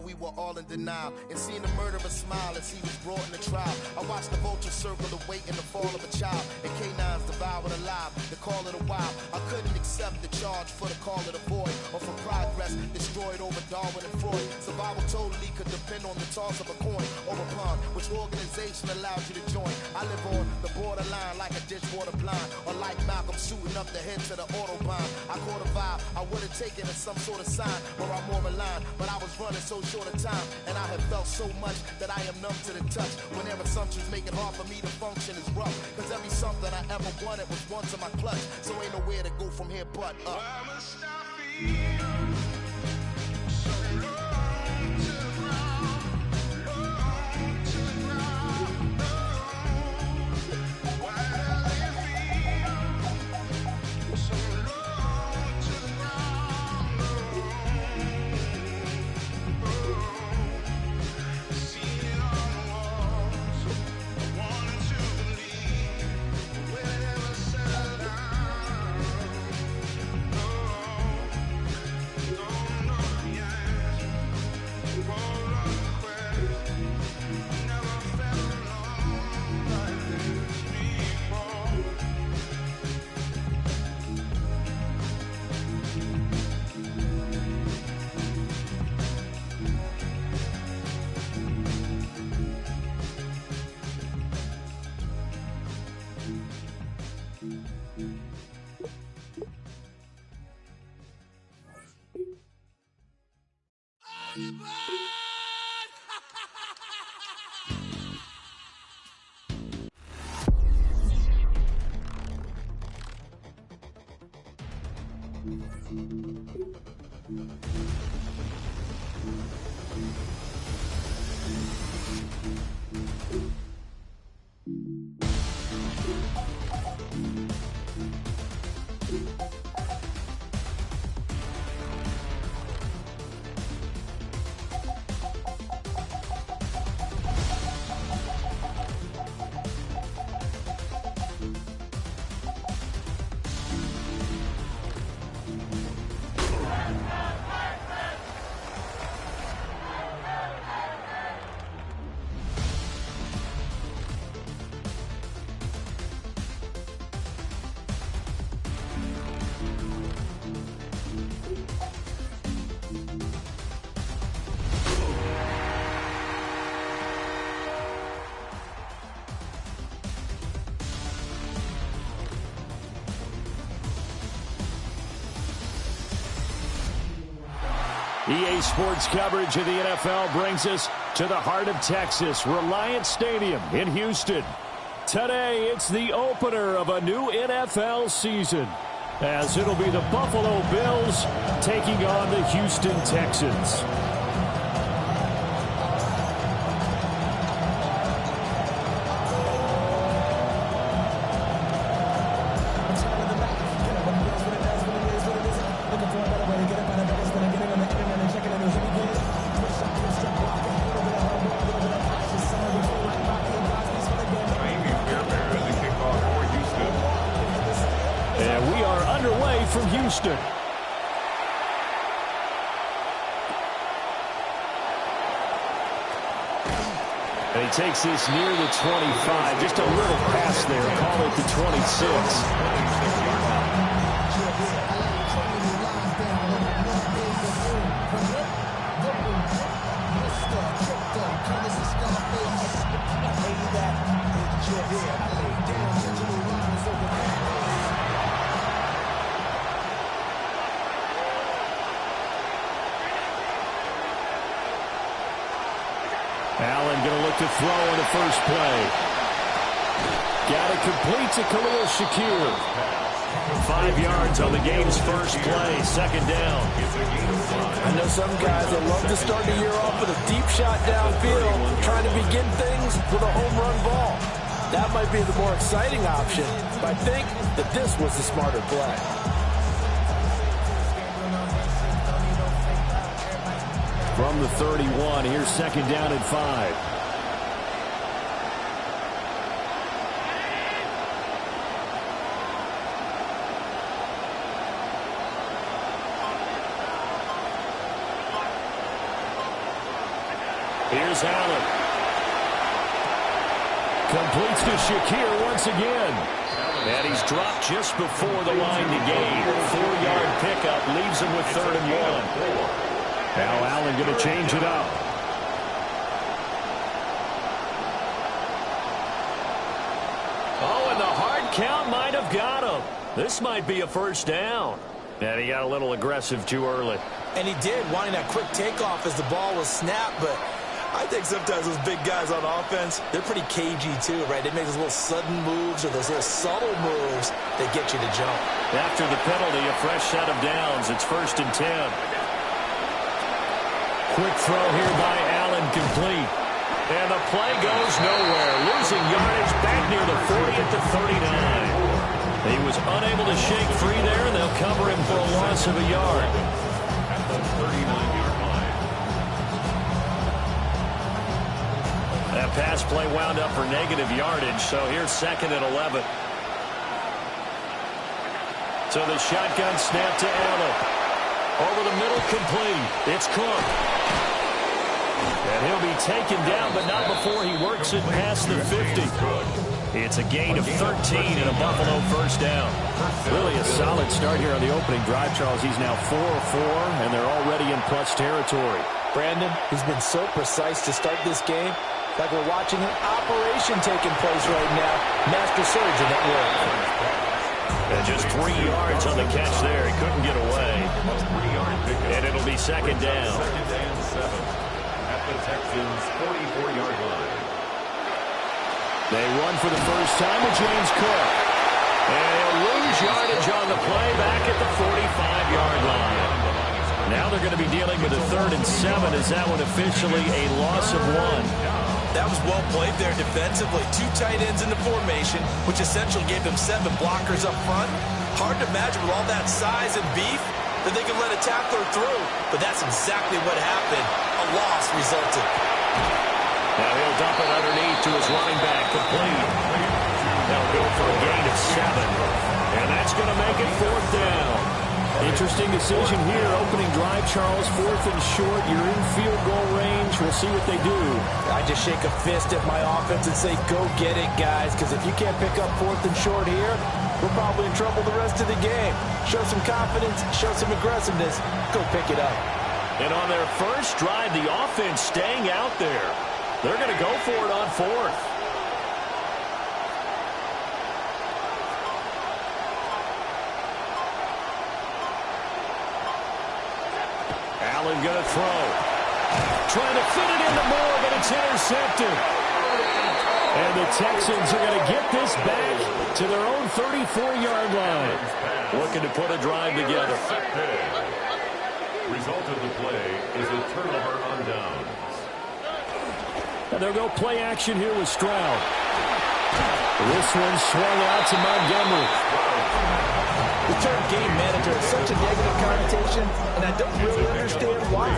while we were all in denial, and seeing the murderer smile as he was brought in the trial. I watched the vulture circle awaiting the fall of a child, and canines devoured alive, the call of the wild. I couldn't accept the charge for the call of the void, or for progress destroyed over Darwin and Freud. Survival totally could depend on the toss of a coin or a pawn, which organization allowed you to join. I live on the borderline like a dishwater blind, or like Malcolm shooting up the head to the autobahn. I caught a vibe, I would have taken it as some sort of sign, or I'm more aligned, but I was running so short of time, and I have felt so much that I am numb to the touch. When their assumptions make it hard for me to function is rough, cause every something I ever wanted was once in my clutch, so ain't nowhere to go from here but up. Why must I feel so long to the ground, long to the ground, why does it feel so long to the ground, seen it on the walls, I wanted to believe, will it ever settle down, don't know the answer, all of the questions, never felt alone like this before. EA Sports coverage of the NFL brings us to the heart of Texas, Reliant Stadium in Houston. Today, it's the opener of a new NFL season, as it'll be the Buffalo Bills taking on the Houston Texans. From Houston. And he takes this near the 25. Just a little pass there. Call it the 26. Allen going to look to throw on the first play. Got it complete to Khalil Shakir. 5 yards on the game's first play, second down. I know some guys that love to start the year off with a deep shot downfield, trying to begin things with a home run ball. That might be the more exciting option, but I think that this was the smarter play. From the 31, here's second down and 5. Here's Allen. Completes to Shakir once again. And he's dropped just before the line to gain. 4-yard pickup leaves him with 3rd and 1. Now Allen going to change it up. Oh, and the hard count might have got him. This might be a first down. And he got a little aggressive too early. And he did, wanting that quick takeoff as the ball was snapped, but I think sometimes those big guys on offense, they're pretty cagey too, right? They make those little sudden moves or those little subtle moves that get you to jump. After the penalty, a fresh set of downs. It's 1st and 10. Quick throw here by Allen, complete. And the play goes nowhere. Losing yardage back near the 40 at the 39. He was unable to shake free there, and they'll cover him for a loss of a yard. At the 39-yard line. That pass play wound up for negative yardage, so here's 2nd and 11. So the shotgun snap to Allen. Over the middle, complete. It's Cook. And he'll be taken down, but not before he works it past the 50. It's a gain of 13 and a Buffalo first down. Really a solid start here on the opening drive, Charles. He's now 4-4, and they're already in plus territory. Brandon, he's been so precise to start this game. Like we're watching an operation taking place right now. Master surgeon at work. And just 3 yards on the catch there. He couldn't get away. And it'll be 2nd down. 2nd and 7 at the Texans' 44-yard line. They run for the first time with James Cook. And they'll lose yardage on the play back at the 45-yard line. Now they're going to be dealing with a 3rd and 7. Is that one officially a loss of 1? That was well played there defensively. 2 tight ends in the formation, which essentially gave them 7 blockers up front. Hard to imagine with all that size and beef that they could let a tackler through. But that's exactly what happened. A loss resulted. Now he'll dump it underneath to his running back, complete. They'll go for a gain of 7. And that's going to make it 4th down. Interesting decision here. Opening drive, Charles. 4th and short. You're in field goal range. We'll see what they do. I just shake a fist at my offense and say, go get it, guys. Because if you can't pick up 4th and short here, we're probably in trouble the rest of the game. Show some confidence. Show some aggressiveness. Go pick it up. And on their first drive, the offense staying out there. They're going to go for it on 4th. Allen going to throw. Trying to fit it into Moore, but it's intercepted. And the Texans are going to get this back to their own 34-yard line. Looking to put a drive together. Result of the play is a turnover on downs. And they'll go play action here with Stroud. This one swung out to Montgomery. The term game manager is such a negative connotation, and I don't really understand why.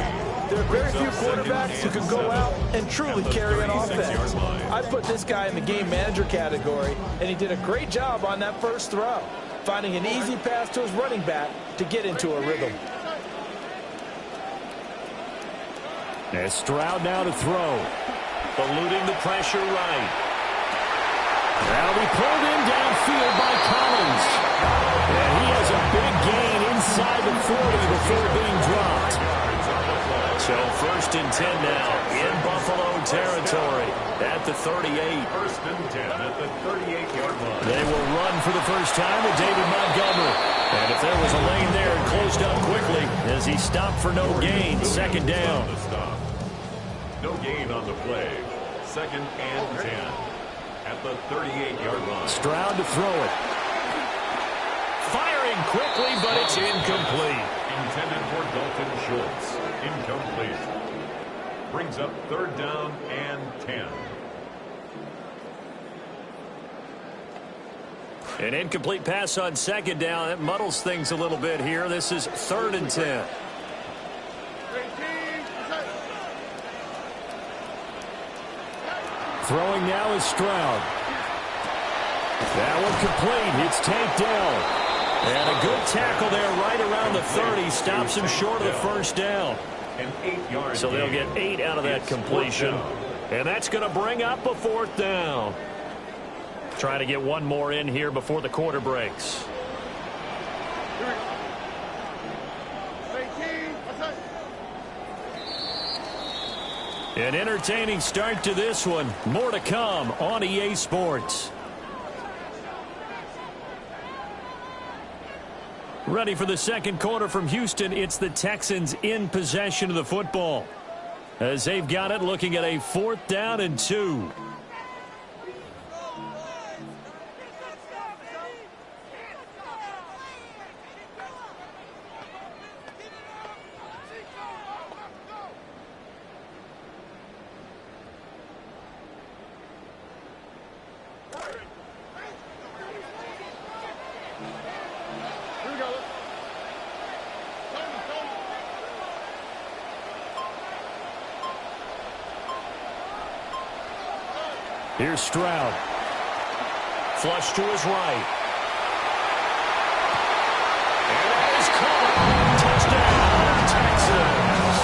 There are very few quarterbacks who can go out and truly carry an offense. I put this guy in the game manager category, and he did a great job on that first throw, finding an easy pass to his running back to get into a rhythm. As Stroud now to throw. Eluding the pressure right. Now be pulled in downfield by Collins. And he has a big gain inside the 40 before being dropped. So 1st and 10 now in Buffalo territory at the 38. 1st and 10 at the 38-yard line. They will run for the first time with David Montgomery. And if there was a lane there, it closed up quickly as he stopped for no gain. 2nd down. No gain on the play. 2nd and 10 at the 38-yard line. Stroud to throw it. Firing quickly, but it's incomplete. Intended for Dalton Schultz. Incomplete. Brings up 3rd down and 10. An incomplete pass on 2nd down. That muddles things a little bit here. This is 3rd and 10. Throwing now is Stroud. That one complete. It's tanked down. And a good tackle there right around the 30. Stops him short of the first down. An 8-yard So they'll get 8 out of that It's completion. 4th down. And that's going to bring up a 4th down. Trying to get one more in here before the quarter breaks. An entertaining start to this one. More to come on EA Sports. Ready for the second quarter from Houston. It's the Texans in possession of the football, as they've got it, looking at a 4th down and 2. Here's Stroud. Flush to his right. And that is caught. Touchdown, Texans.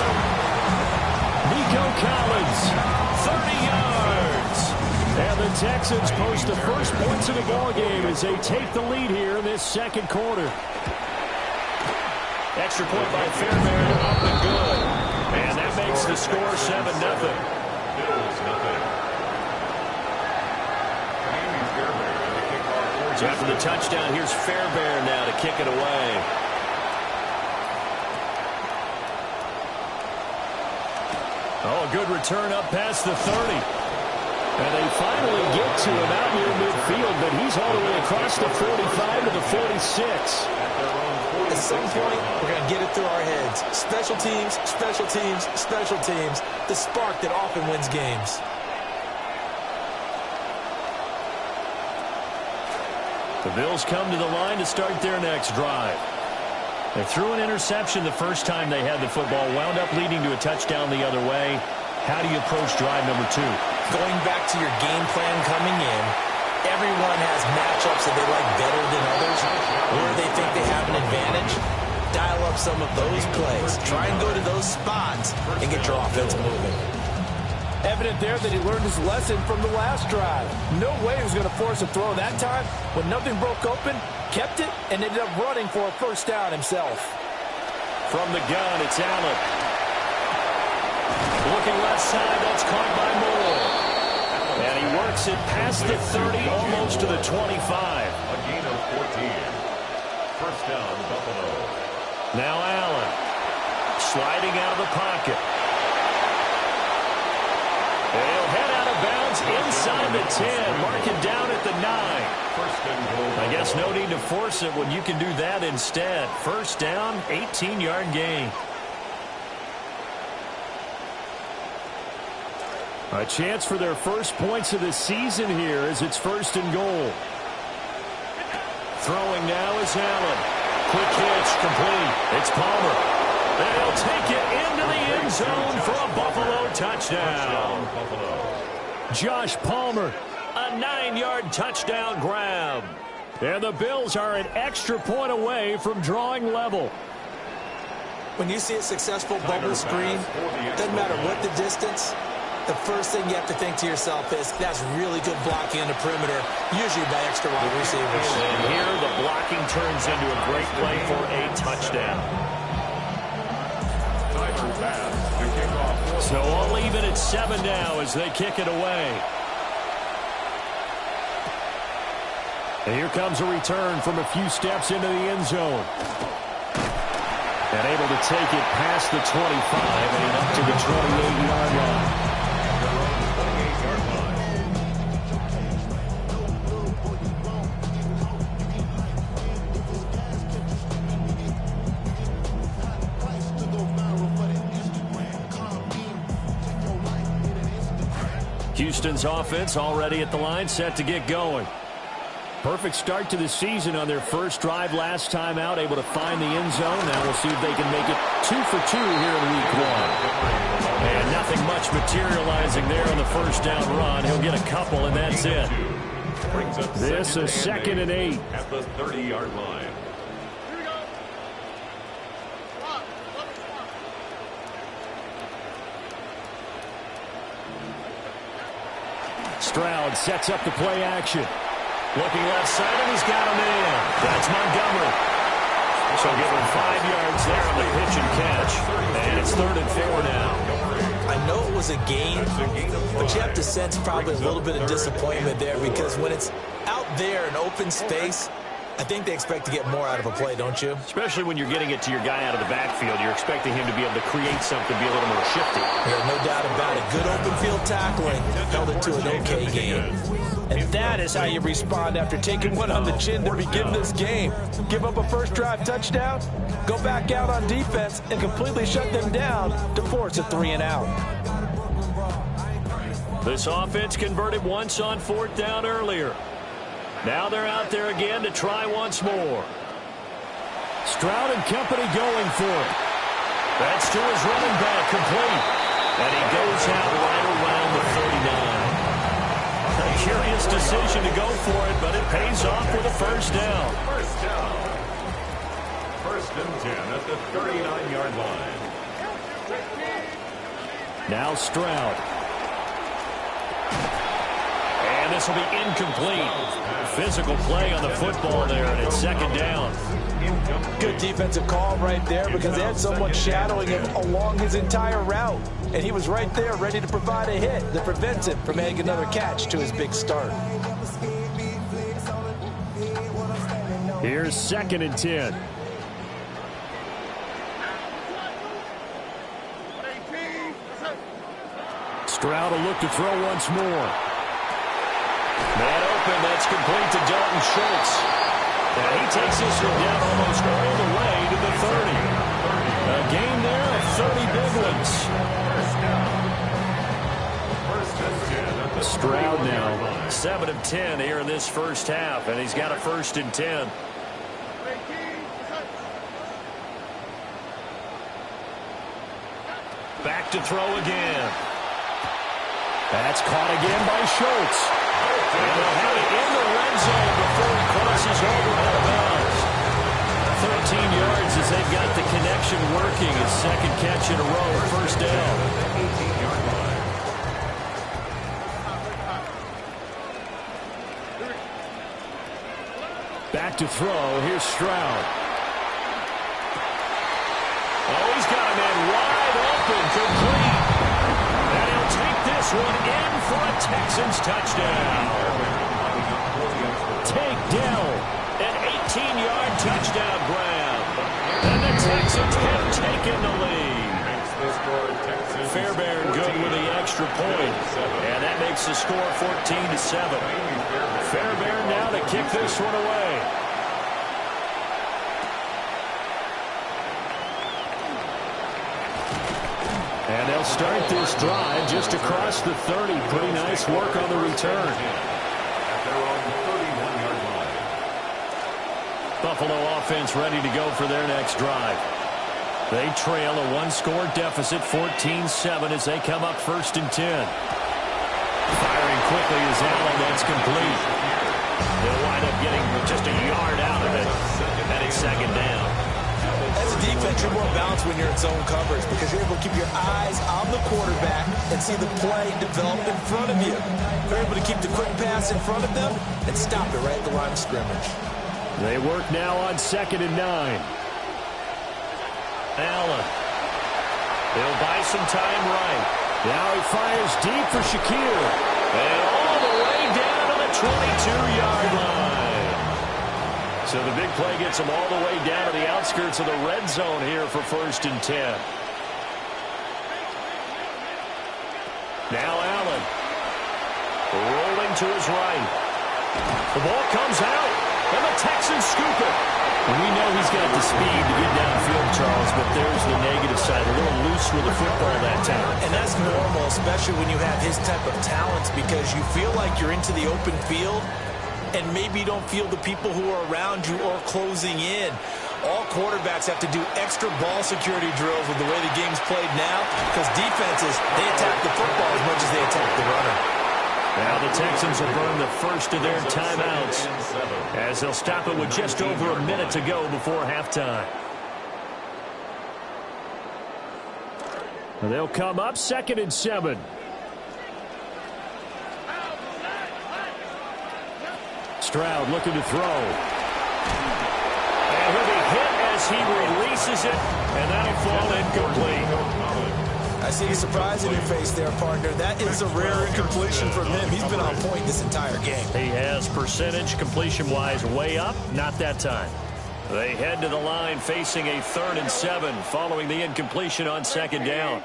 Nico Collins, 30 yards. And the Texans post the first points of the ballgame as they take the lead here in this second quarter. Extra point by Fairbairn, up and good. And that makes the score 7-0. Bills nothing. So after the touchdown, here's Fairbairn now to kick it away. Oh, a good return up past the 30. And they finally get to him out near midfield, but he's all the way across the 45 to the 46. At some point, we're going to get it through our heads. Special teams, special teams, special teams. The spark that often wins games. The Bills come to the line to start their next drive. They threw an interception the first time they had the football, wound up leading to a touchdown the other way. How do you approach drive number 2? Going back to your game plan coming in, everyone has matchups that they like better than others, where they think they have an advantage. Dial up some of those plays. Try and go to those spots and get your offense moving. Evident there that he learned his lesson from the last drive. No way he was going to force a throw that time. When nothing broke open, kept it, and ended up running for a first down himself. From the gun, it's Allen. Looking left side, that's caught by Moore. And he works it past the 30, almost to the 25. A gain of 14. First down, Buffalo. Now Allen. Sliding out of the pocket. They'll head out of bounds inside the 10. Mark it down at the 9. First and goal. I guess no need to force it when you can do that instead. First down, 18-yard gain. A chance for their first points of the season here as it's first and goal. Throwing now is Allen. Quick hitch, complete. It's Palmer. They'll take it into the end zone for a Buffalo touchdown. Josh Palmer, a 9-yard touchdown grab. And the Bills are an extra point away from drawing level. When you see a successful bubble screen, doesn't matter what the distance, the first thing you have to think to yourself is, that's really good blocking on the perimeter, usually by extra wide receivers. And here the blocking turns into a great play for a touchdown. So all even at 7 now as they kick it away. And here comes a return from a few steps into the end zone. And able to take it past the 25 and up to the 28-yard line. Houston's offense already at the line, set to get going. Perfect start to the season on their first drive last time out, able to find the end zone. Now we'll see if they can make it 2 for 2 here in week 1. And nothing much materializing there on the first down run. He'll get a couple, and that's it. This is 2nd and 8. At the 30-yard line. Stroud sets up the play action. Looking left side, and he's got him in. That's Montgomery. So give him 5 yards there on the pitch and catch. And it's 3rd and 4 now. I know it was a gain, but you have to sense probably a little bit of disappointment there, because when it's out there in open space, I think they expect to get more out of a play, don't you? Especially when you're getting it to your guy out of the backfield. You're expecting him to be able to create something, be a little more shifty. Yeah, no doubt about it. Good open field tackling held it to an okay game. And that is how you respond after taking one on the chin to begin this game. Give up a first drive touchdown, go back out on defense, and completely shut them down to force a 3-and-out. This offense converted once on 4th down earlier. Now they're out there again to try once more. Stroud and company going for it. That's to his running back, complete. And he goes out right around the 39. A curious decision to go for it, but it pays off with a first down. First down. 1st and 10 at the 39-yard line. Now Stroud. And this will be incomplete. Physical play on the football there, and it's 2nd down. Good defensive call right there, because they had someone shadowing him along his entire route. And he was right there ready to provide a hit that prevents him from adding another catch to his big start. Here's 2nd and 10. Stroud will look to throw once more. Man open, that's complete to Dalton Schultz. Now he takes this one down almost all the way to the 30. A gain there of 30 big ones. Stroud now 7 of 10 here in this first half, and he's got a 1st and 10. Back to throw again. That's caught again by Schultz. And they'll have it in the red zone before he crosses over out of bounds. 13 yards as they've got the connection working. His 2nd catch in a row, 1st down. Back to throw. Here's Stroud. Oh, he's got a man wide open, complete. And he'll take this one in for a Texans touchdown. Take down an 18-yard touchdown grab. And the Texans have taken the lead. Fairbairn good with the extra point. And that makes the score 14-7. Fairbairn now to kick this one away. And they'll start this drive just across the 30. Pretty nice work on the return. Buffalo offense ready to go for their next drive. They trail a 1-score deficit, 14-7, as they come up 1st and 10. Firing quickly is Allen. That's complete. They'll wind up getting just a yard out of it. And it's 2nd down. As a defense, you're more balanced when you're in zone coverage, because you're able to keep your eyes on the quarterback and see the play develop in front of you. You're able to keep the quick pass in front of them and stop it right at the line of scrimmage. They work now on 2nd and 9. Allen. He'll buy some time right. Now he fires deep for Shakir. And all the way down to the 22-yard line. So the big play gets him all the way down to the outskirts of the red zone here for 1st and 10. Now Allen. Rolling to his right. The ball comes out, and the Texans scoop it. We know he's got the speed to get downfield, Charles, but there's the negative side. A little loose with the football that time. And that's normal, especially when you have his type of talents, because you feel like you're into the open field, and maybe you don't feel the people who are around you or closing in. All quarterbacks have to do extra ball security drills with the way the game's played now, because defenses, they attack the football as much as they attack the runner. Now the Texans will burn the first of their timeouts as they'll stop it with just over a minute to go before halftime. They'll come up 2nd and 7. Stroud looking to throw. And he'll be hit as he releases it, and that'll fall incomplete. I see the surprise in your face there, partner. That is a rare incompletion from him. He's been on point this entire game. He has percentage completion-wise way up, not that time. They head to the line facing a 3rd and 7 following the incompletion on 2nd down.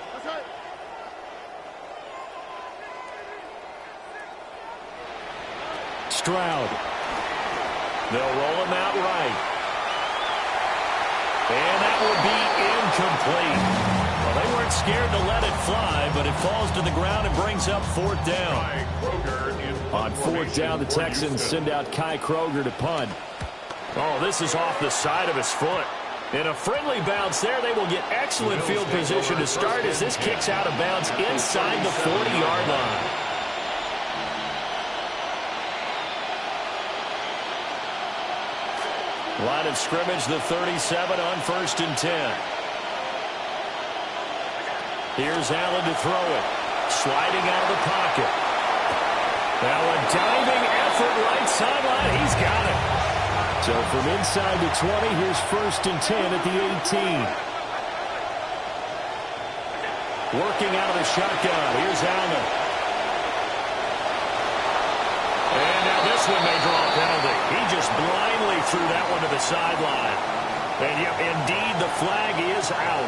Stroud. They'll roll him out right. And that will be incomplete. Well, they weren't scared to let it fly, but it falls to the ground and brings up 4th down. On 4th down, the Texans send out Kai Kroger to punt. Oh, this is off the side of his foot. In a friendly bounce there, they will get excellent field position to start as this kicks out of bounds inside the 40-yard line. Line of scrimmage, the 37 on 1st and 10. Here's Allen to throw it. Sliding out of the pocket. Now a diving effort right sideline. He's got it. So from inside the 20, here's 1st and 10 at the 18. Working out of the shotgun. Here's Allen. And now this one may draw a penalty. He just blindly threw that one to the sideline. And yep, indeed, the flag is out.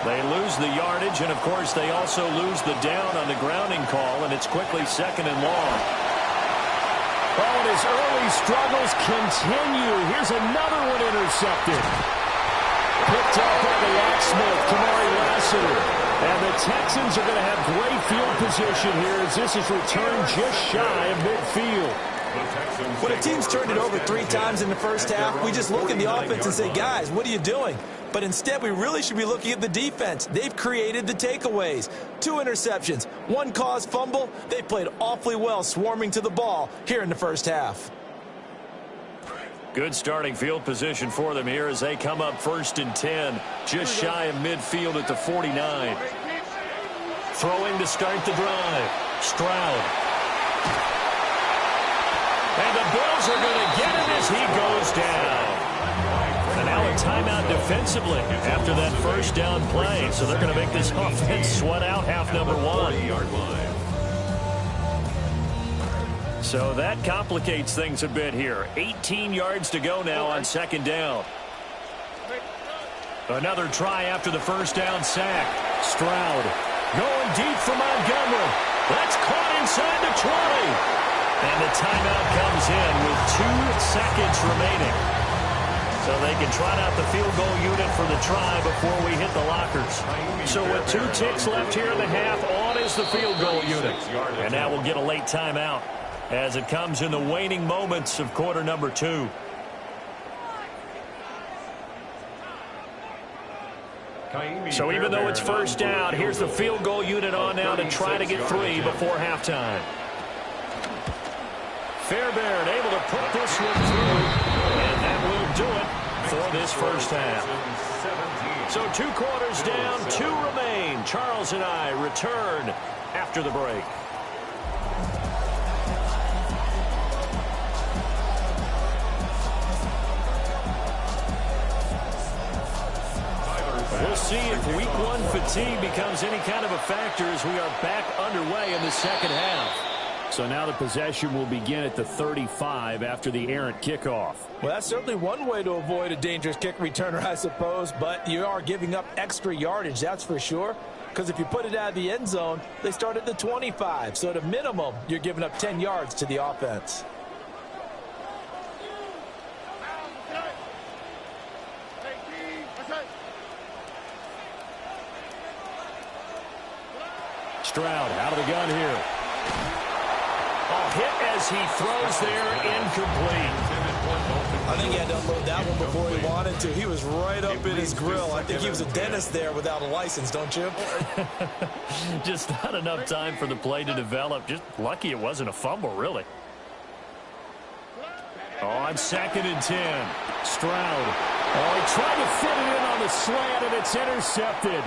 They lose the yardage, and of course they also lose the down on the grounding call, and it's quickly 2nd and long. Oh, and his early struggles continue. Here's another one intercepted. Picked up by the locksmith, Kamari Lassiter. And the Texans are going to have great field position here as this is returned just shy of midfield. When a team's turned it over 3 times in the first half, we just look at the offense and say, guys, what are you doing? But instead, we really should be looking at the defense. They've created the takeaways. 2 interceptions, 1 caused fumble. They played awfully well swarming to the ball here in the first half. Good starting field position for them here as they come up 1st and 10, just shy of midfield at the 49. Throwing to start the drive. Stroud. And the Bills are going to get it as he goes down. And now a timeout defensively after that 1st down play. So they're going to make this offense sweat out half number 1. So that complicates things a bit here. 18 yards to go now on 2nd down. Another try after the 1st down sack. Stroud going deep for Montgomery. That's caught inside the 20. And the timeout comes in with 2 seconds remaining. So they can trot out the field goal unit for the try before we hit the lockers. So with 2 ticks left here in the half, on is the field goal unit. And now we'll get a late timeout as it comes in the waning moments of quarter number 2. So even though it's 1st down, here's the field goal unit on now to try to get 3 before halftime. Fairbairn able to put this one through, and that will do it for this first half. So 2 quarters down, 2 remain. Charles and I return after the break. We'll see if week 1 fatigue becomes any kind of a factor as we are back underway in the second half. So now the possession will begin at the 35 after the errant kickoff. Well, that's certainly one way to avoid a dangerous kick returner, I suppose, but you are giving up extra yardage, that's for sure. Because if you put it out of the end zone, they start at the 25. So at a minimum, you're giving up 10 yards to the offense. Stroud out of the gun here. Hit as he throws there, incomplete. I think he had to unload that one before he wanted to. He was right up in his grill. I think he was a dentist there without a license, don't you? Just not enough time for the play to develop. Just lucky it wasn't a fumble, really. On 2nd and 10, Stroud. Oh, he tried to fit it in on the slant, and it's intercepted.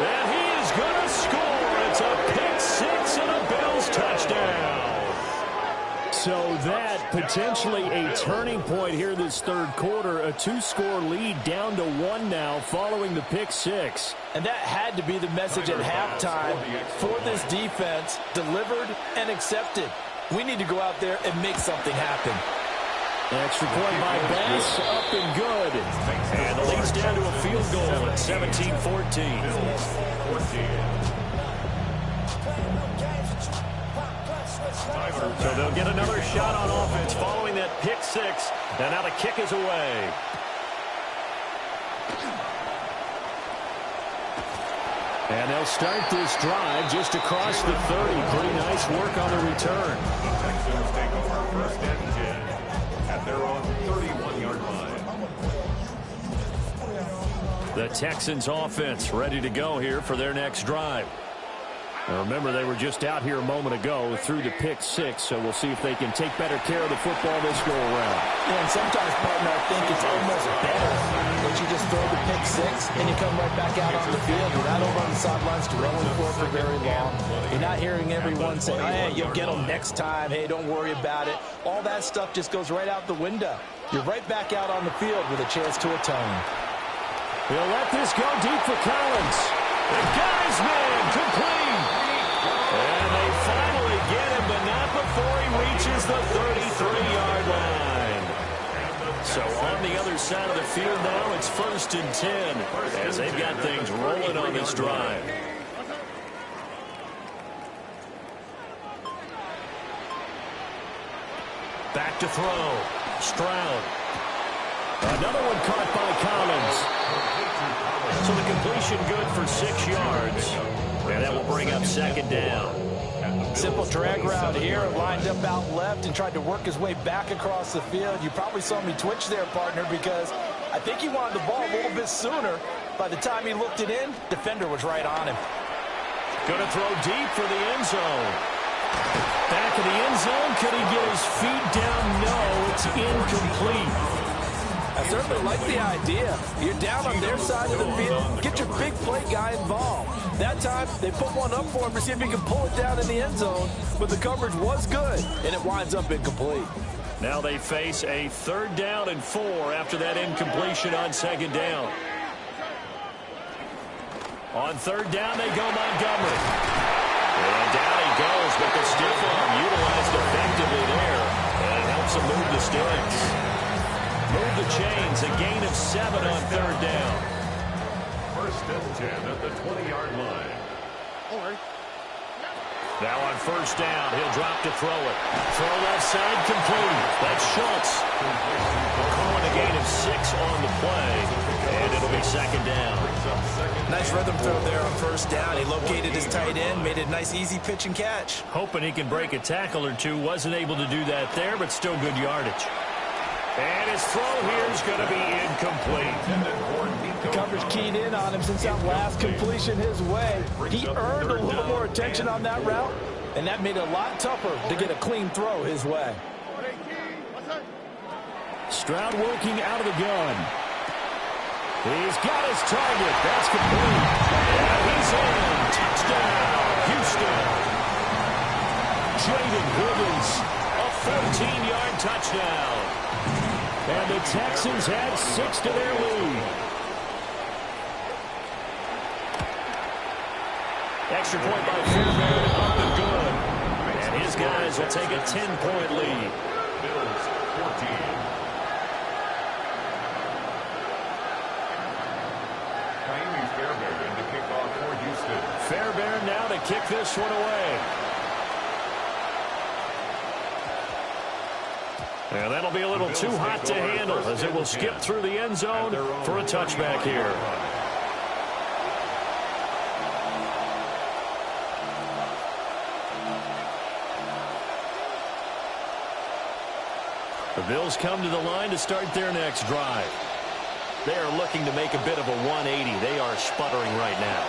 And he is going to score. It's a pick 6 and a touchdown. So that potentially a turning point here this third quarter. A 2-score lead down to 1 now following the pick six. And that had to be the message at halftime for this defense, delivered and accepted. We need to go out there and make something happen. Extra point by Bass, up and good. And the lead's down to a field goal at 17-14. So they'll get another shot on offense following that pick six. And now the kick is away. And they'll start this drive just across the 30. Pretty nice work on the return. The Texans take over first and 10 at their own 31-yard line. The Texans offense ready to go here for their next drive. Now remember, they were just out here a moment ago through the pick six, so we'll see if they can take better care of the football this go around. Yeah, and sometimes, partner, I think it's almost better that you just throw the pick six and you come right back out on the field. You're not over on the sidelines dwelling for it for very long. You're not hearing everyone say, hey, you'll get them next time. Hey, don't worry about it. All that stuff just goes right out the window. You're right back out on the field with a chance to atone. He'll let this go deep for Collins. The guy's man complete. And they finally get him, but not before he reaches the 33-yard line. So on the other side of the field now, it's 1st and 10 as they've got things rolling on this drive. Back to throw. Stroud. Another one caught by Collins. So the completion good for 6 yards. And that will bring up 2nd down. Simple drag route here, lined up out left and tried to work his way back across the field. You probably saw me twitch there, partner, because I think he wanted the ball a little bit sooner. By the time he looked it in, defender was right on him. Going to throw deep for the end zone. Back of the end zone. Could he get his feet down? No, it's incomplete. I certainly like the idea. You're down on their side of the field. Get your big play guy involved. That time, they put one up for him to see if he can pull it down in the end zone. But the coverage was good, and it winds up incomplete. Now they face a 3rd down and 4 after that incompletion on 2nd down. On 3rd down, they go Montgomery. And down he goes, but the stiff arm utilized effectively there. And it helps him move the sticks. Move the chains, a gain of 7 on 3rd down. 1st and 10 at the 20-yard line. Now on 1st down, he'll drop to throw it. Throw left side, complete. That's Schultz. Calling a gain of 6 on the play, and it'll be 2nd down. Nice rhythm throw there on 1st down. He located his tight end, made a nice easy pitch and catch. Hoping he can break a tackle or two. Wasn't able to do that there, but still good yardage. And his throw here is going to be incomplete. The coverage keyed in on him since that last completion his way. He earned a little more attention on that route, and that made it a lot tougher to get a clean throw his way. Stroud working out of the gun. He's got his target. That's complete. And he's in. Touchdown, Houston. Jaden Higgins, a 14-yard touchdown. And the Texans add 6 to their lead. Extra point by Fairbairn, up and good. And his guys will take a 10-point lead. Bills 14. Fairbairn to kick off for Houston. Fairbairn now to kick this one away. And that'll be a little too hot to handle as it will skip through the end zone for a touchback here. The Bills come to the line to start their next drive. They are looking to make a bit of a 180. They are sputtering right now.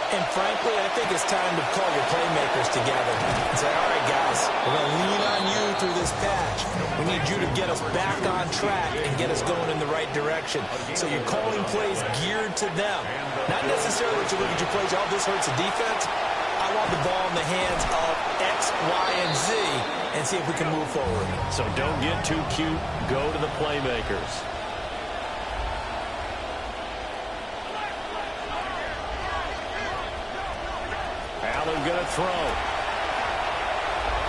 And frankly, I think it's time to call your playmakers together and say, all right, guys, we're going to lean on you through this patch. We need you to get us back on track and get us going in the right direction. So you're calling plays geared to them. Not necessarily that you look at your plays, oh, this hurts the defense. I I want the ball in the hands of X, Y, and Z and see if we can move forward. So don't get too cute. Go to the playmakers. Allen going to throw.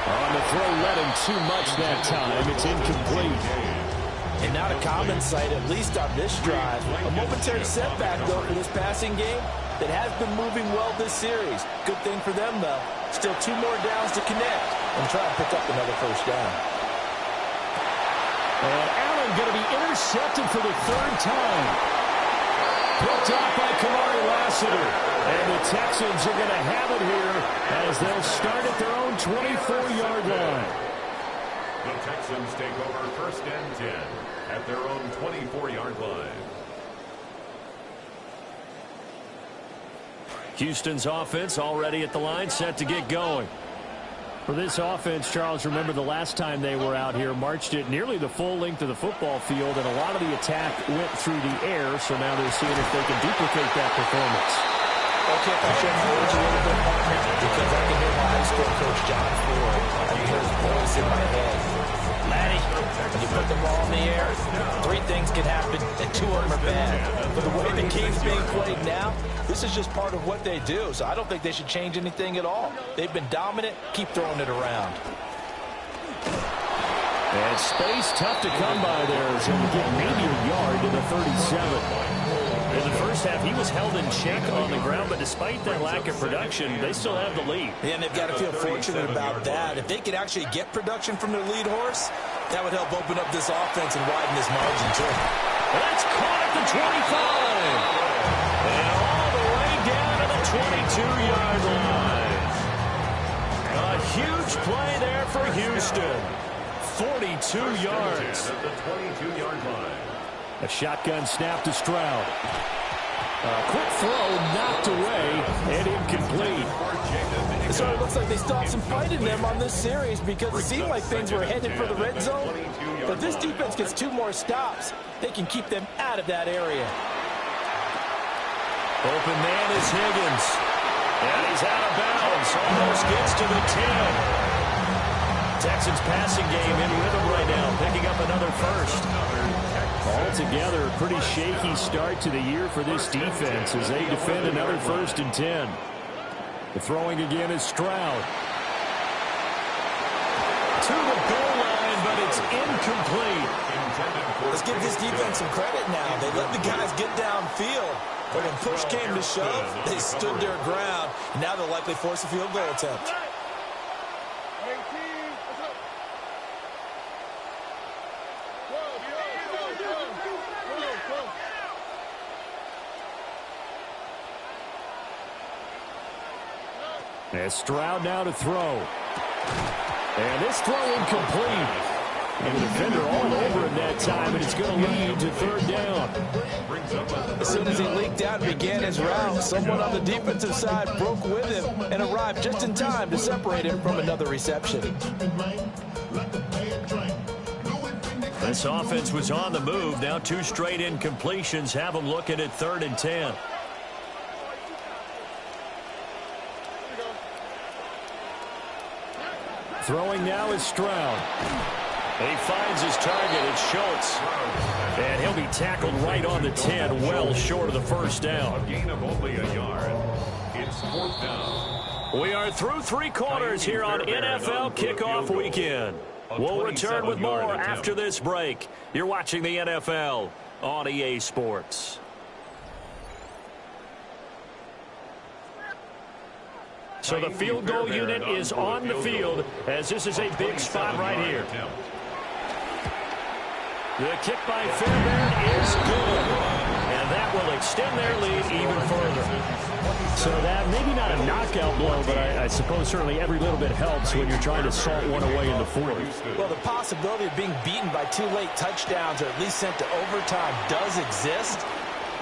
On the throw, let him too much that time. It's incomplete. And not a common sight, at least on this drive. A momentary setback, though, for this passing game that has been moving well this series. Good thing for them, though. Still 2 more downs to connect and try and pick up another first down. And Allen going to be intercepted for the 3rd time. Picked off by Kamari Lassiter. And the Texans are going to have it here as they'll start at their own 24-yard line. The Texans take over 1st and 10 at their own 24-yard line. Houston's offense already at the line, set to get going. For this offense, Charles, remember the last time they were out here, marched it nearly the full length of the football field, and a lot of the attack went through the air, so now they're seeing if they can duplicate that performance. Okay, if I shift my words a little bit, because I can hear my high school coach, John Ford. I can hear his voice in my head. Laddie, when you put the ball in the air, 3 things can happen, and 2 of them are bad. But the way the game's being played now, this is just part of what they do, so I don't think they should change anything at all. They've been dominant. Keep throwing it around. And space tough to come by there, so we get maybe a yard to the 37. In the first half, he was held in check on the ground, but despite that lack of production, they still have the lead. Yeah, and they've got to feel fortunate about that. If they could actually get production from their lead horse, that would help open up this offense and widen this margin, too. That's caught at the 25. And all the way down to the 22-yard line. A huge play there for Houston. 42 yards. At the 22-yard line. A shotgun snap to Stroud. A quick throw knocked away and incomplete. So it looks like they still have some fight in them on this series because it seemed like things were headed for the red zone. But this defense gets 2 more stops. They can keep them out of that area. Open man is Higgins. And he's out of bounds. Almost gets to the 10. Texans passing game in rhythm right now, picking up another first. Altogether, a pretty shaky start to the year for this defense as they defend another 1st and 10. The throwing again is Stroud. To the goal line, but it's incomplete. Let's give this defense some credit now. They let the guys get downfield, but when push came to shove, they stood their ground. Now they'll likely force a field goal attempt. As Stroud now to throw. And this throw incomplete. And the defender all over him that time, and it's going to lead to 3rd down. As soon as he leaked out and began his route, someone on the defensive side broke with him and arrived just in time to separate him from another reception. This offense was on the move. Now 2 straight incompletions have them looking at 3rd and 10. Throwing now is Stroud. He finds his target. It's Schultz. And he'll be tackled right on the 10, well short of the 1st down. A gain of only a yard. It's 4th down. We are through 3 quarters here on NFL Kickoff Weekend. We'll return with more after this break. You're watching the NFL on EA Sports. So the field goal unit is on the field as this is a big spot right here. The kick by Fairbairn is good. And that will extend their lead even further. So that, maybe not a knockout blow, but I suppose certainly every little bit helps when you're trying to salt one away in the 4th. Well, the possibility of being beaten by 2 late touchdowns or at least sent to overtime does exist.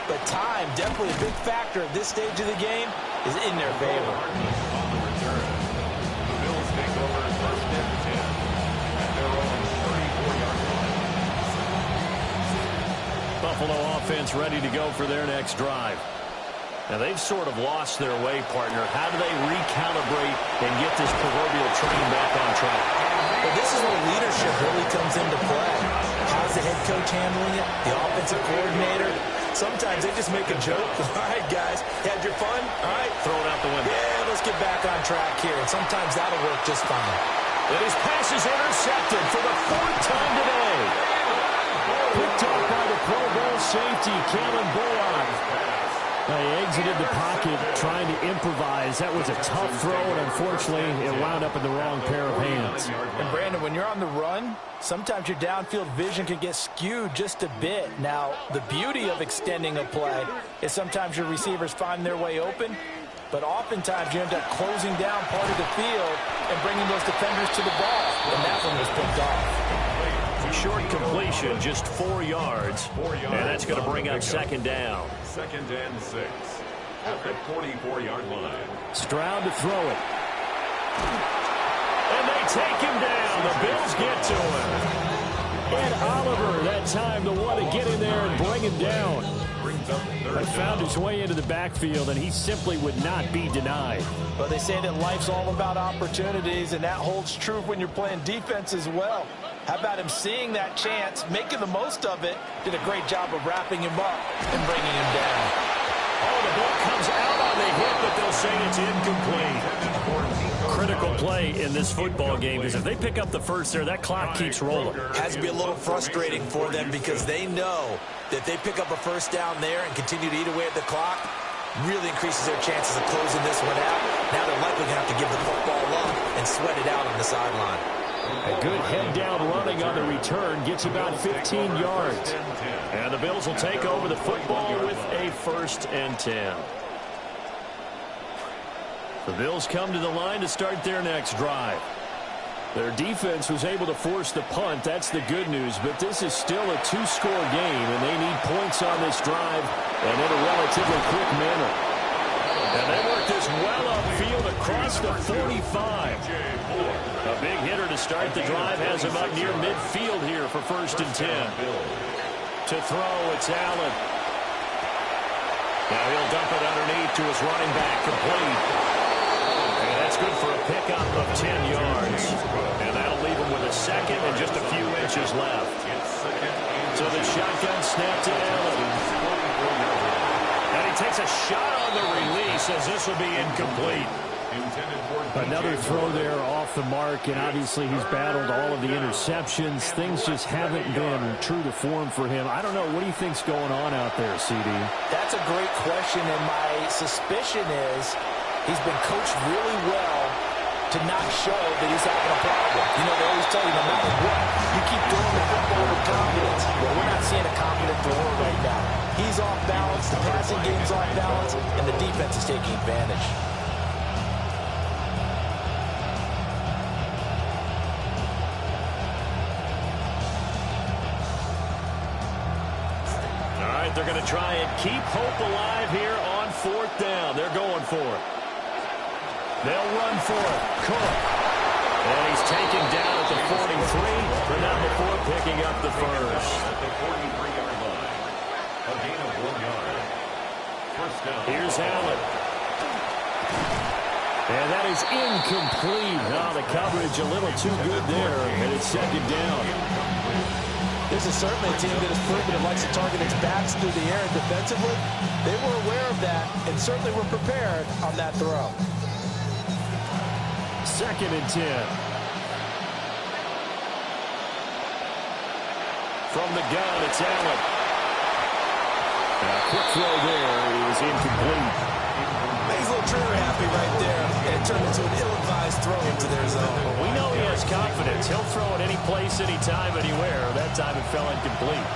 But time, definitely a big factor at this stage of the game, is in their favor. On the return, the Bills take over 1st and 10 at their own 34-yard line. Buffalo offense ready to go for their next drive. Now, they've sort of lost their way, partner. How do they recalibrate and get this proverbial train back on track? Well, this is where leadership really comes into play. How's the head coach handling it? The offensive coordinator? Sometimes they just make a joke. All right, guys, had your fun? All right. Throw it out the window. Yeah, let's get back on track here. And sometimes that'll work just fine. And his pass is intercepted for the 4th time today. Picked up by the Pro Bowl safety, Kalen Bullock. He exited the pocket trying to improvise. That was a tough throw, and unfortunately, it wound up in the wrong pair of hands. And, Brandon, when you're on the run, sometimes your downfield vision can get skewed just a bit. Now, the beauty of extending a play is sometimes your receivers find their way open, but oftentimes you end up closing down part of the field and bringing those defenders to the ball, and that one was picked off. Short completion, just 4 yards, and that's going to bring up 2nd down. 2nd and 6 at the 44-yard line. Stroud to throw it. And they take him down. The Bills get to him. And Oliver, that time, the one to get in there and bring him down. But found his way into the backfield, and he simply would not be denied. Well, they say that life's all about opportunities, and that holds true when you're playing defense as well. How about him seeing that chance, making the most of it, did a great job of wrapping him up and bringing him down. Oh, the ball comes out on the hit, but they'll say it's incomplete. Critical play in this football game, because if they pick up the first there, that clock keeps rolling. Has to be a little frustrating for them because they know that they pick up a first down there and continue to eat away at the clock, really increases their chances of closing this one out. Now they're likely going to have to give the football up and sweat it out on the sideline. A good head-down running on the return gets about 15 yards. And the Bills will take over the football with a 1st and 10. The Bills come to the line to start their next drive. Their defense was able to force the punt. That's the good news. But this is still a 2-score game, and they need points on this drive and in a relatively quick manner. And they work this well upfield across the 45. A big hitter to start the drive has him up near midfield here for 1st and 10. To throw, it's Allen. Now he'll dump it underneath to his running back, complete. And that's good for a pickup of 10 yards. And that'll leave him with a 2nd and just a few inches left. So the shotgun snap to Allen. And he takes a shot on the release as this will be incomplete. Another throw there off the mark, and obviously he's battled all of the interceptions. Things just haven't been true to form for him. I don't know. What do you think's going on out there, CD? That's a great question, and my suspicion is he's been coached really well to not show that he's having a problem. You know, they always tell you no matter what, you keep throwing the football with confidence. Well, we're not seeing a confident thrower right now. He's off balance, the passing game's off balance, and the defense is taking advantage. They're going to try and keep hope alive here on 4th down. They're going for it. They'll run for it. Cook. And he's taken down at the 43, but not before picking up the first. At the 43-yard line. A gain of 1 yard. 1st down. Here's Allen. And that is incomplete. Oh, the coverage a little too good there, and it's 2nd down. This is certainly a team that has proven it likes to target its backs through the air and defensively. They were aware of that and certainly were prepared on that throw. 2nd and 10. From the gun, it's Allen. A quick throw there is incomplete. He's a little trigger happy right there, and it turned into an ill-advised throw into their zone. We know he has confidence. He'll throw it any place, anytime, anywhere. That time it fell incomplete.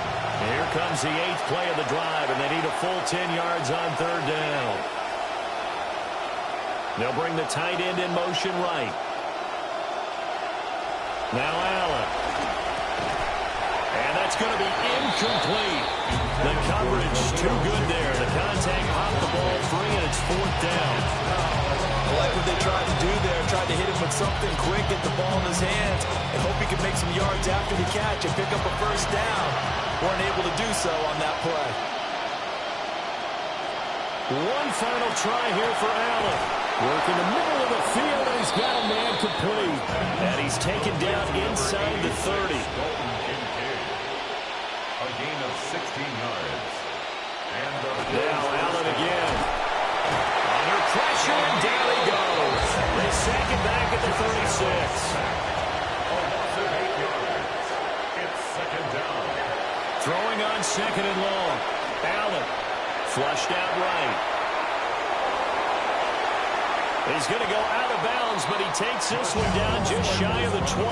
And here comes the 8th play of the drive, and they need a full 10 yards on 3rd down. They'll bring the tight end in motion right. Now Allen. And that's going to be incomplete. The coverage too good there. The contact popped the ball free, and it's 4th down. I like what they tried to do there. Tried to hit him with something quick, get the ball in his hands, and hope he could make some yards after the catch and pick up a 1st down. Weren't able to do so on that play. One final try here for Allen. Work in the middle of the field, and he's got a man complete. And he's taken down inside the 30. A gain of 16 yards. And now Allen again. Under pressure, and down he goes. They sack it back at the 36. A loss of 8 yards. It's second down. Throwing on second and long. Allen flushed out right. He's going to go out of bounds, but he takes this one down just shy of the 20.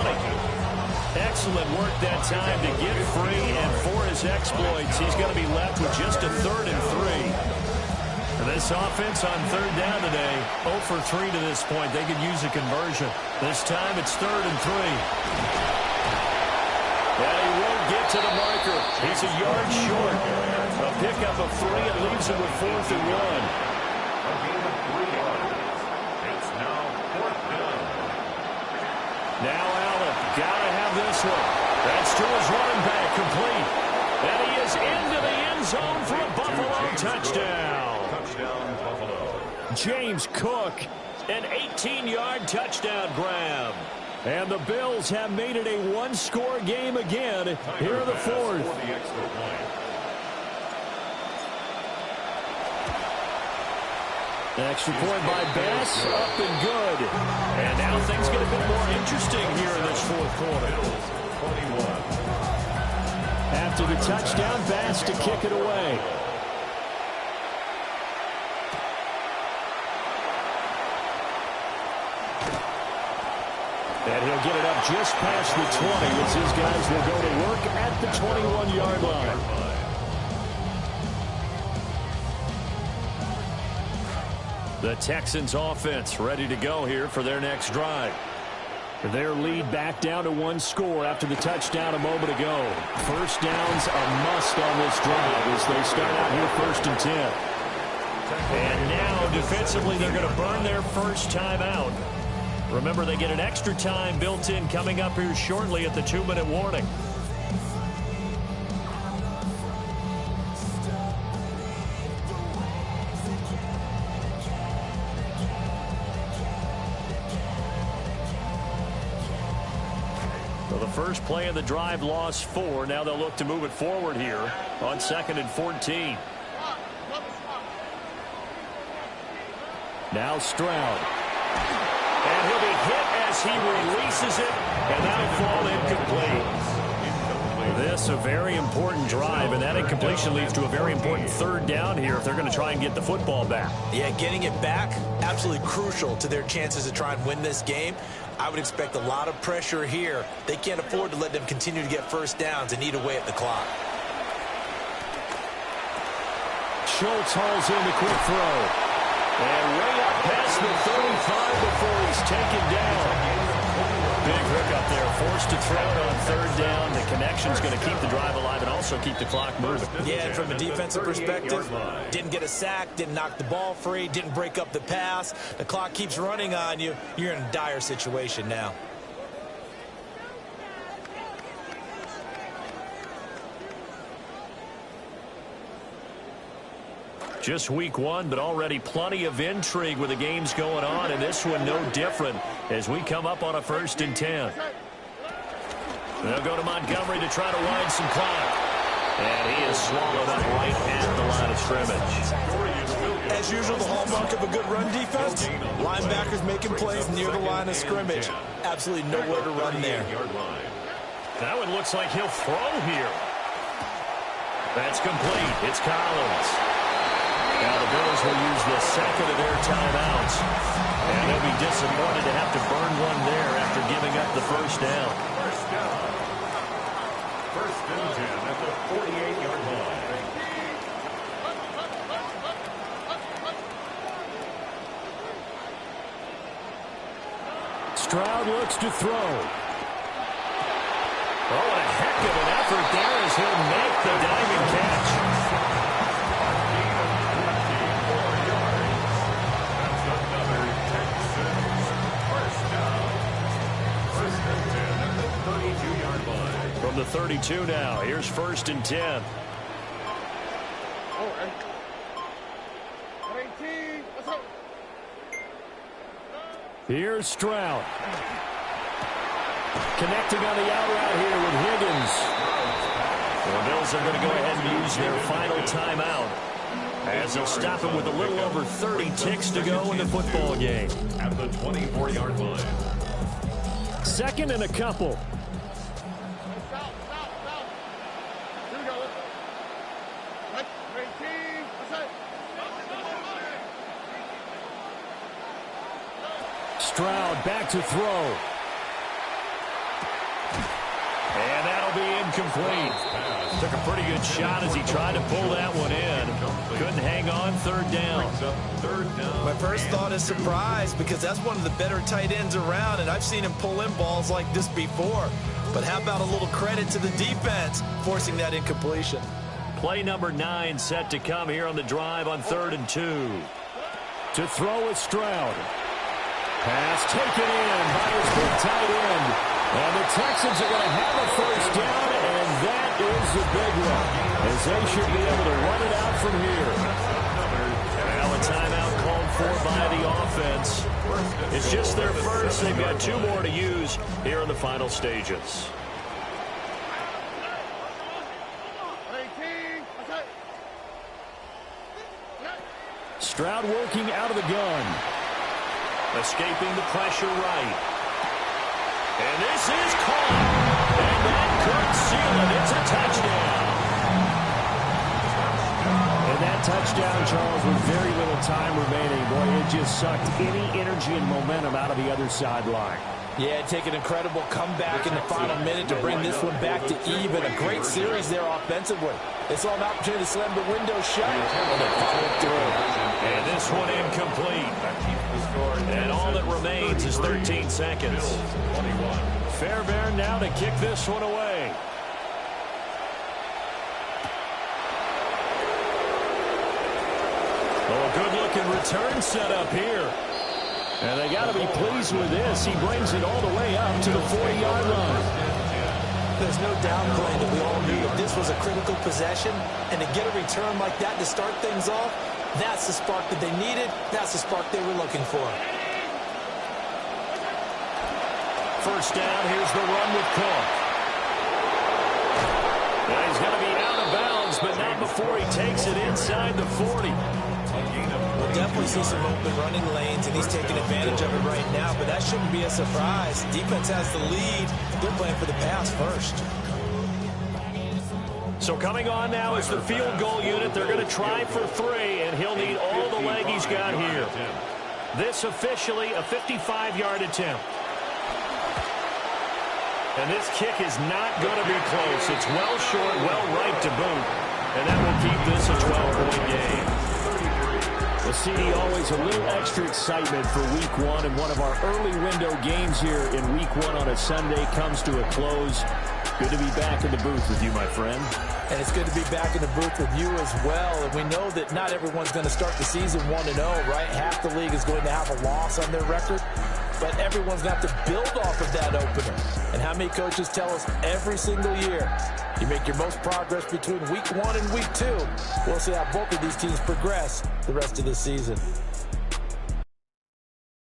Excellent work that time to get free, and for his exploits, he's going to be left with just a 3rd and 3. And this offense on 3rd down today, 0 for 3 to this point. They could use a conversion. This time it's 3rd and 3. And he won't get to the marker. He's a yard short. A pickup of 3 and leaves him with 4th and 1. A gain of 3 yards. It's now 4th down. Now Allen, gotta have this one. That's to his running back, complete. And he is into the end zone for a Buffalo touchdown. Touchdown, Buffalo. James Cook, an 18-yard touchdown grab. And the Bills have made it a one-score game again here in the 4th. For the extra point. Extra point by Bass, up and good. And now things get a bit more interesting here in this 4th quarter. 21. After the touchdown, Bass to kick it away. And he'll get it up just past the 20 as his guys will go to work at the 21-yard line. The Texans offense ready to go here for their next drive. Their lead back down to 1 score after the touchdown a moment ago. First down's a must on this drive as they start out here 1st and 10. And now defensively they're going to burn their first time out. Remember, they get an extra time built in coming up here shortly at the 2-minute warning. So the first play of the drive lost 4. Now they'll look to move it forward here on 2nd and 14. Now Stroud. And he'll be hit as he releases it, and that'll fall incomplete. This a very important drive, and that incompletion leads to a very important 3rd down here if they're going to try and get the football back. Yeah, getting it back, absolutely crucial to their chances to try and win this game. I would expect a lot of pressure here. They can't afford to let them continue to get first downs and eat away at the clock. Schultz hauls in the quick throw. And way up past the 35 before he's taken down. Big hookup there. Forced to throw it on 3rd down. The connection's going to keep the drive alive and also keep the clock moving. Yeah, and from a defensive perspective, didn't get a sack, didn't knock the ball free, didn't break up the pass. The clock keeps running on you. You're in a dire situation now. Just week 1, but already plenty of intrigue with the games going on, and this one no different as we come up on a 1st and 10. They'll go to Montgomery to try to wind some clock. And he is swallowed up right at the line of scrimmage. As usual, the hallmark of a good run defense, linebackers making plays near the line of scrimmage. Absolutely nowhere to run there. That one looks like he'll throw here. That's complete. It's Collins. Now the Bills will use the 2nd of their timeouts. And they'll be disappointed to have to burn one there after giving up the 1st down. 1st and 10 at the 48-yard line. Stroud looks to throw. Oh, what a heck of an effort there as he'll make the diving catch. From the 32 now, here's 1st and 10. Here's Stroud. Connecting on the out route here with Higgins. The Bills are going to go ahead and use their final timeout, as they'll stop him with a little over 30 ticks to go in the football game. At the 24-yard line. Second and a couple. Stroud back to throw. And that'll be incomplete. Took a pretty good shot as he tried to pull that one in. Couldn't hang on. Third down. My first thought is surprise, because that's one of the better tight ends around, and I've seen him pull in balls like this before. But how about a little credit to the defense forcing that incompletion? Play number 9 set to come here on the drive on 3rd and 2. To throw is Stroud. Pass taken in by his big tight end. And the Texans are going to have a first down, and that is the big one, as they should be able to run it out from here. Now a timeout called for by the offense. It's just their first. They've got 2 more to use here in the final stages. Stroud working out of the gun. Escaping the pressure right. And this is caught. And that could seal it. It's a touchdown. And that touchdown, Charles, with very little time remaining. Boy, it just sucked any energy and momentum out of the other sideline. Yeah, take an incredible comeback in the final minute to bring this one back to even. A great series there offensively. It's all an opportunity to slam the window shut. And they follow through. And this one incomplete. And all that remains is 13 seconds. Fairbairn now to kick this one away. Oh, a good-looking return set up here. And they got to be pleased with this. He brings it all the way up to the 40-yard line. There's no downplaying that we all knew that this was a critical possession. And to get a return like that to start things off, that's the spark that they needed. That's the spark they were looking for. First down, here's the run with Cook. Now he's going to be out of bounds, but not before he takes it inside the 40. We'll definitely see some open running lanes, and he's taking advantage of it right now, but that shouldn't be a surprise. Defense has the lead. They're playing for the pass first. So coming on now is the field goal unit. They're going to try for 3, and he'll need all the leg he's got here. This officially a 55-yard attempt. And this kick is not going to be close. It's well short, well right to boot. And that will keep this a 12-point game. Well, CD, always a little extra excitement for Week 1. And one of our early window games here in Week 1 on a Sunday comes to a close. Good to be back in the booth with you, my friend. And it's good to be back in the booth with you as well. And we know that not everyone's going to start the season 1-0, right? Half the league is going to have a loss on their record. But everyone's going to have to build off of that opener. And how many coaches tell us every single year, you make your most progress between Week 1 and Week 2. We'll see how both of these teams progress the rest of the season.